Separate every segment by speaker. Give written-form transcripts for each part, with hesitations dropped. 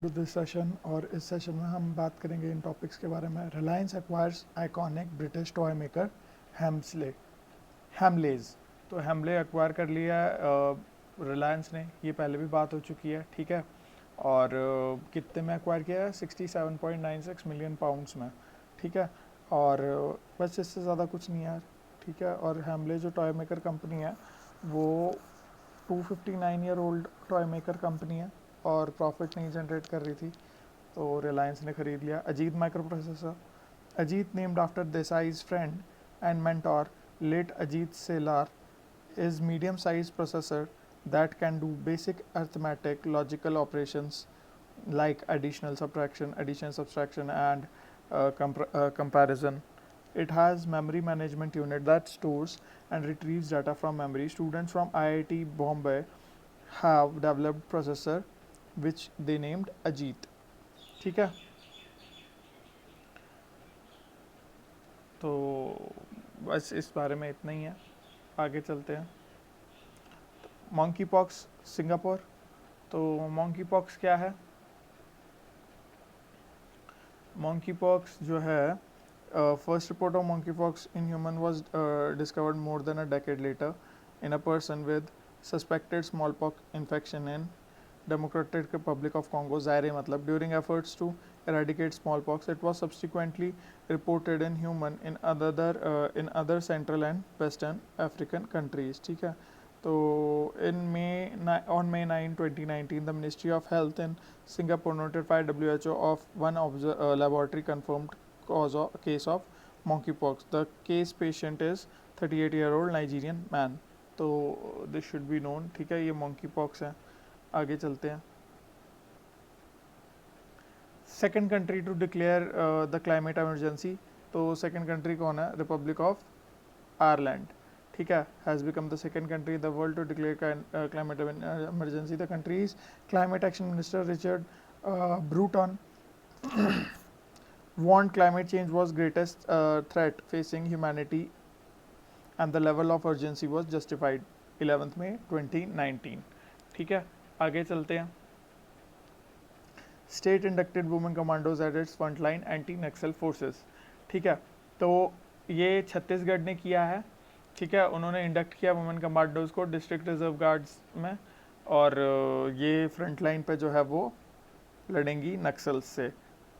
Speaker 1: To this session. और इस session में हम बात करेंगे इन टॉपिक्स के बारे में। Reliance acquires iconic British toy maker हैम्सले हैमलेज। तो हैमले एक्वायर कर लिया रिलायंस ने, ये पहले भी बात हो चुकी है, ठीक है। और कितने में एक्वायर किया है? 67.96 मिलियन पाउंड्स में, ठीक है। और बस इससे ज़्यादा कुछ नहीं है यार, ठीक है। और हैमले जो टॉय मेकर कंपनी है वो 259 year old toy maker company है और प्रॉफिट नहीं जनरेट कर रही थी, तो रिलायंस ने खरीद लिया। Ajit micro processor, Ajit named after Desai's friend and mentor late Ajit Selar is medium-sized processor that can do basic arithmetic logical operations like addition, subtraction, and comparison. It has memory management unit that stores and retrieves data from memory. Students from IIT Bombay have developed processor which they named Ajit, ठीक है। तो बस इस बारे में इतना ही है, आगे चलते हैं। Monkey pox Singapore. तो मंकी पॉक्स क्या है? मंकी पॉक्स जो है, first report of monkey pox in human was discovered more than a decade later in a person with suspected small pox infection इन Democratic Republic of Congo, Zaire मतलब, during efforts to eradicate smallpox. It was subsequently reported in human in other central and western African countries, ठीक है। तो on May 9, 2019, the Ministry of Health in Singapore notified WHO of one laboratory confirmed case of monkeypox. The case patient is 38-year-old Nigerian man. तो this should be known, ठीक है, ये monkeypox है। आगे चलते हैं। Second country to declare the climate emergency. तो second country कौन है? रिपब्लिक ऑफ आयरलैंड, ठीक है। Has become the second country in the world to declare climate emergency. The country's climate action minister Richard Bruton warned climate change was greatest threat facing humanity and the level of urgency was justified। 11 मई 2019, ठीक है। आगे चलते हैं। State inducted women commandos at its frontline anti Naxal forces, ठीक है। तो ये छत्तीसगढ़ ने किया है, ठीक है। उन्होंने इंडक्ट किया वुमेन कमांडोज को डिस्ट्रिक्ट रिजर्व गार्ड्स में, और ये फ्रंट लाइन पे जो है वो लड़ेंगी नक्सल्स से,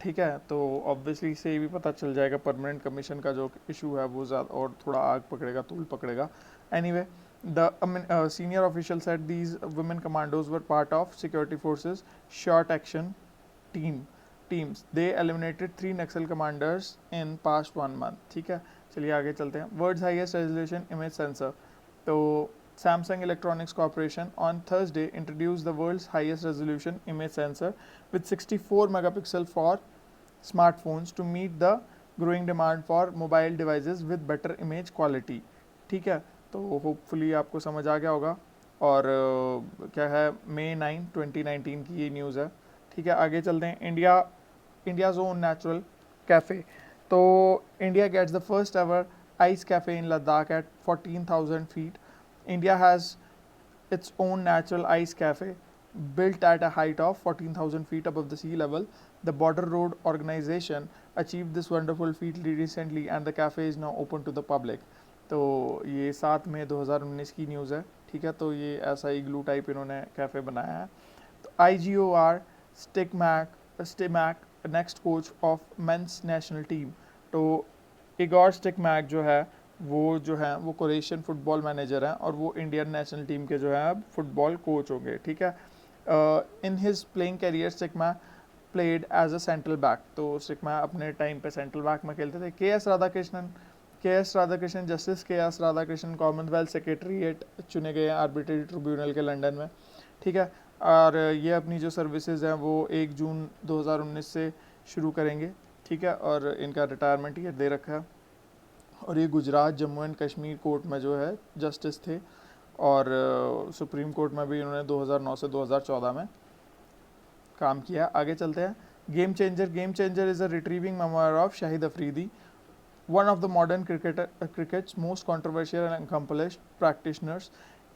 Speaker 1: ठीक है। तो ऑब्वियसली से ये भी पता चल जाएगा परमानेंट कमीशन का जो इशू है वो ज़्यादा और थोड़ा आग पकड़ेगा, तूल पकड़ेगा। Anyway, the senior official said these women commandos were part of security forces short action teams. They eliminated 3 Naxal commanders in past 1 month, ठीक है। चलिए आगे चलते हैं। World's highest resolution image sensor। तो Samsung Electronics Corporation on Thursday introduced the world's highest resolution image sensor with 64 megapixel for smartphones to meet the growing demand for mobile devices with better image quality, ठीक है। तो hopefully आपको समझ आ गया होगा। और क्या है, May 9, 2019 की ये न्यूज़ है, ठीक है। आगे चलते हैं। India's own natural cafe. तो India gets the first ever ice cafe in Ladakh at 14,000 feet. India has its own natural ice cafe built at a height of 14,000 feet above the sea level. The Border Road organization achieved this wonderful feat recently and the cafe is now open to the public। तो ये 7 मई 2019 की news है, ठीक है। तो ये ऐसा इग्लू type इन्होंने कैफ़े बनाया है। तो IGOR Stimac next coach of mains national team. तो इगोर स्टिकमैक जो है वो क्रोएशियन फुटबॉल मैनेजर हैं और वो इंडियन नेशनल टीम के जो है अब फुटबॉल कोच होंगे, ठीक है। In his playing career Stimac played as a central back. तो स्टिकमैक अपने टाइम पे सेंट्रल बैक में खेलते थे। के एस राधाकृष्णन जस्टिस के एस राधाकृष्णन कॉमनवेल्थ सेक्रेटरीट चुने गए आर्बिट्रेरी ट्रिब्यूनल के लंदन में, ठीक है। और ये अपनी जो सर्विसेज हैं वो 1 जून 2019 से शुरू करेंगे, ठीक है। और इनका रिटायरमेंट ईयर दे रखा है। और ये गुजरात जम्मू एंड कश्मीर कोर्ट में जो है जस्टिस थे, और सुप्रीम कोर्ट में भी इन्होंने 2009 से 2014 में काम किया। आगे चलते हैं। Game changer is a retrieving memoir of Shahid Afridi, one of the modern cricket's most controversial and accomplished practitioners.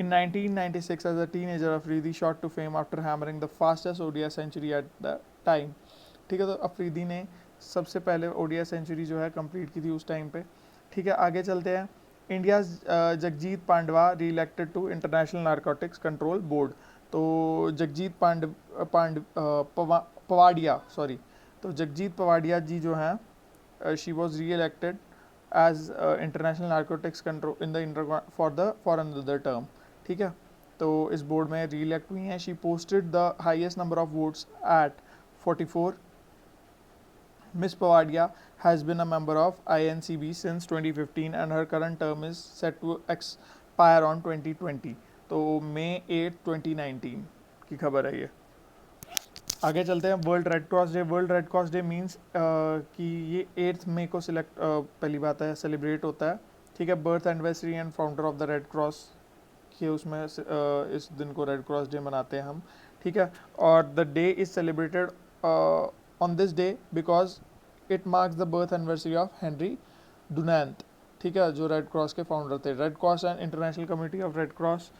Speaker 1: In 1996, as a teenager, Afridi shot to fame after hammering the fastest ODI century at the time. ठीक है, तो अफरीदी ने सबसे पहले ODI century जो है complete की थी उस टाइम पे. ठीक है, आगे चलते हैं. India Jagjit Pavadia reelected to international narcotics control board. तो जगजीत पवाडिया, सॉरी, तो जगजीत पवाडिया जी जो हैं, she was re elected as international narcotics control in the for another term. ठीक है, तो इस बोर्ड में री इलेक्ट हुई हैं. She posted the highest number of votes at 44. Ms. Pavadia has been a member of INCB since 2015 and her current term is set to expire on 2020. तो May 8, 2019 की खबर है ये. आगे चलते हैं. World red cross day. World red cross day means कि ये 8 मई को पहली बात है सेलिब्रेट होता है. ठीक है, birth anniversary and founder of the red cross के उसमें इस दिन को रेड क्रॉस डे मनाते हैं हम. ठीक है, और the day is celebrated on this day because it marks the birth anniversary of Henry Dunant. ठीक है, जो रेड क्रॉस के फाउंडर थे. Red cross and international committee of red cross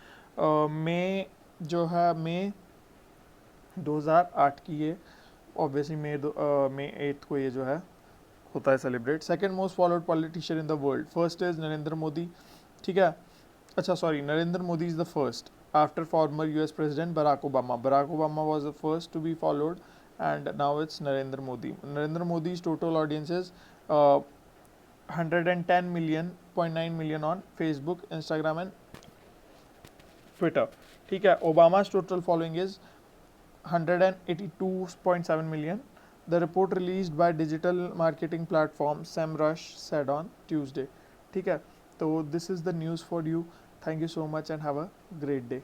Speaker 1: मई जो है मई 2008 की ये ऑब्वियसली मई 8 को ये जो है होता है celebrate. Second most followed politician in the world. First is Narendra Modi. ठीक है, अच्छा sorry, Narendra Modi is the first after former US president Barack Obama. Barack Obama was the first to be followed and now it's Narendra Modi. Narendra Modi's total audience is 110.9 million on Facebook, Instagram and Twitter. ठीक है, Obama's total following is 182.7 million. The report released by digital marketing platform SEMrush said on Tuesday. ठीक है, तो this is the news for you. Thank you so much and have a great day.